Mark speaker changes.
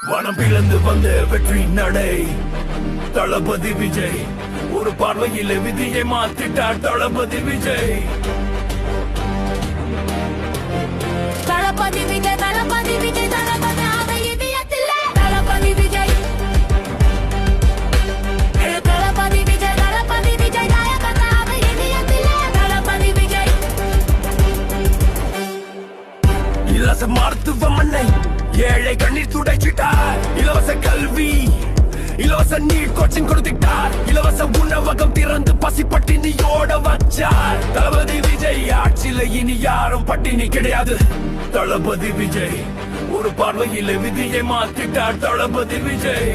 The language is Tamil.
Speaker 1: வனம் பிளந்து வந்த வெற்றி நடை தளபதி விஜய். ஒரு பார்வையில விதியை மாத்திட்டார் தளபதி விஜய்.
Speaker 2: தளபதி விஜய் தளபதி விஜய் தளபதி அதை இதயத்தில் தளபதி விஜய். தளபதி விஜய் தளபதி விஜய் நாயகன் அதை இதயத்தில் தளபதி விஜய்.
Speaker 1: இலவச மருத்துவமனை ஏழை கண்ணீர் துடைச்சிட்டார். இலவச கல்வி இலவச நீட் கோச்சிங் கொடுத்துட்டார். இலவச உணவகம் திறந்து பசி பட்டினியோட வச்சார். தளபதி விஜய் ஆட்சியில இனி யாரும் பட்டினி கிடையாது. தளபதி விஜய் ஒரு பார்வையில விதியை மாத்திட்டார் தளபதி விஜய்.